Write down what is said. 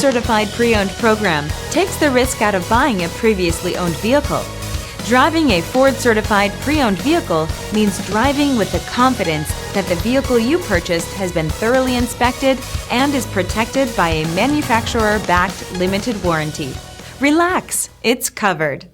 Certified Pre-Owned program takes the risk out of buying a previously owned vehicle. Driving a Ford Certified Pre-Owned vehicle means driving with the confidence that the vehicle you purchased has been thoroughly inspected and is protected by a manufacturer-backed limited warranty. Relax, it's covered.